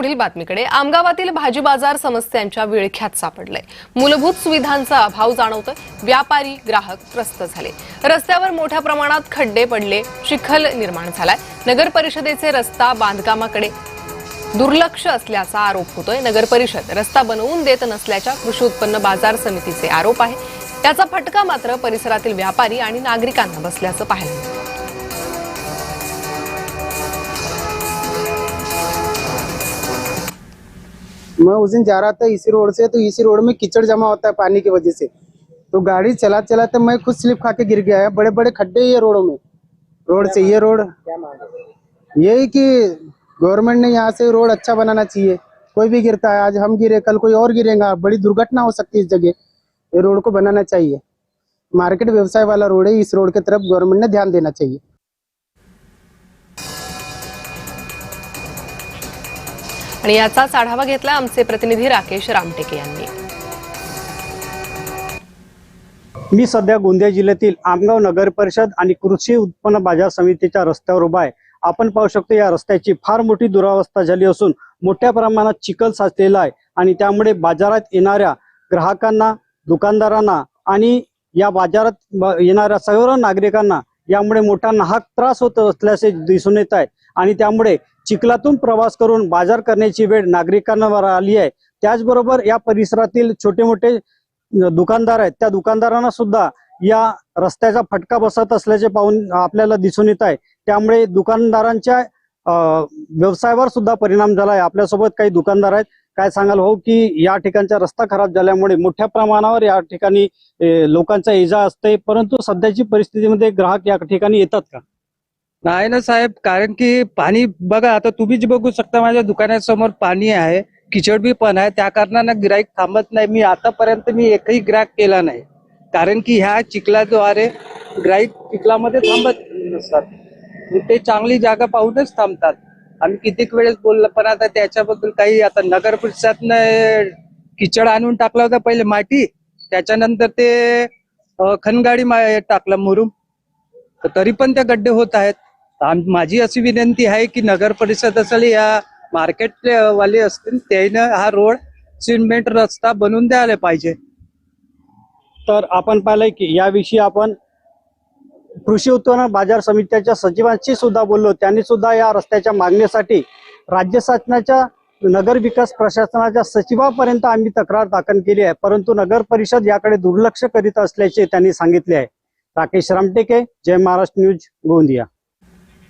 पुढील बातमीकडे आमगावातील भाजी बाजार समस्यांच्या विळख्यात सापडले। मूलभूत सुविधांचा अभाव जाणवतोय। व्यापारी ग्राहक त्रस्त झाले। रस्त्यावर मोठ्या प्रमाणात खड्डे पडले, चिखल निर्माण झालाय। नगर परिषदेचे रस्ता बांधकामाकडे दुर्लक्ष असल्याचा आरोप होतोय। नगर परिषद रस्ता बनवून देत नसल्याच्या कृषी उत्पन्न बाजार समितीचे आरोप आहे। त्याचा फटका मात्र परिसरातील व्यापारी आणि नागरिकांना बसल्याचं पाहायला मिळालं। मैं उस दिन जा रहा था इसी रोड से, तो इसी रोड में कीचड़ जमा होता है पानी की वजह से। तो गाड़ी चला चलाते मैं खुद स्लिप खा के गिर गया है। बड़े बड़े खड्डे ये रोडों में, रोड से ये रोड यही कि गवर्नमेंट ने यहाँ से रोड अच्छा बनाना चाहिए। कोई भी गिरता है, आज हम गिरे कल कोई और गिरेगा, बड़ी दुर्घटना हो सकती है इस जगह। ये रोड को बनाना चाहिए। मार्केट व्यवसाय वाला रोड है, इस रोड की तरफ गवर्नमेंट ने ध्यान देना चाहिए। आणि याचाच आढावा घेतला आमचे प्रतिनिधी राकेश रामटेके यांनी। मी सध्या गोंदिया जिल्ह्यातील आमगाव नगर परिषद आणि कृषी उत्पन्न बाजार समितीच्या रस्त्यावर उभा आहे। आपण पाहू शकतो या रस्त्याची फार मोठी दुरावस्था झाली असून मोठ्या प्रमाणात चिखल साचलेला आहे आणि त्यामुळे बाजारात येणाऱ्या ग्राहकांना, दुकानदारांना आणि या बाजारात येणाऱ्या सर्व नागरिकांना यामुळे मोठा नाहक त्रास होत असल्याचे दिसून येत आहे आणि त्यामुळे चिखलातून प्रवास करून बाजार करण्याची वेळ नागरिकांवर आली आहे। त्याचबरोबर या परिसरातील छोटे मोठे दुकानदार आहेत, त्या दुकानदारांना सुद्धा या रस्त्याचा फटका बसत असल्याचे पाहून आपल्याला दिसून येत आहे। त्यामुळे दुकानदारांच्या व्यवसायावर सुद्धा परिणाम झाला आहे। आपल्यासोबत काही दुकानदार आहेत, काय सांगाल हो की या ठिकाणचा रस्ता खराब झाल्यामुळे मोठ्या प्रमाणावर या ठिकाणी लोकांचा इजा असते, परंतु सध्याची परिस्थितीमध्ये ग्राहक या ठिकाणी येतात का? नाही ना साहेब, कारण की पाणी बघा, आता तुम्हीच बघू शकता माझ्या दुकानासमोर पाणी आहे, किचड बी पण आहे। त्या कारणानं गिराईक थांबत नाही। मी आतापर्यंत एकही ग्राहक केला नाही, कारण की ह्या चिखलाद्वारे ग्राहक चिखलामध्ये थांबत नसतात। ते चांगली जागा पाहूनच थांबतात। आम्ही कितीक वेळेस बोललो, पण आता त्याच्याबद्दल काही, आता नगर परिषदनं किचड आणून टाकला होता पहिले माती, त्याच्यानंतर ते खनगाडी टाकला मुरुम, तरी पण त्या गड्डे होत आहेत। माझी अशी विनंती आहे की नगर परिषद असेल या मार्केट वाले असतील, त्यानं हा रोड सिमेंट रस्ता बनवून द्यायला पाहिजे। तर आपण पाहिलंय की याविषयी आपण कृषी उत्पन्न बाजार समितीच्या सचिवांशी सुद्धा बोललो। त्यांनी सुद्धा या रस्त्याच्या मागणीसाठी राज्य शासनाच्या नगर विकास प्रशासनाच्या सचिवापर्यंत आम्ही तक्रार दाखल केली आहे, परंतु नगर परिषद याकडे दुर्लक्ष करीत असल्याचे त्यांनी सांगितले आहे। राकेश रामटेके, जय महाराष्ट्र न्यूज, गोंदिया।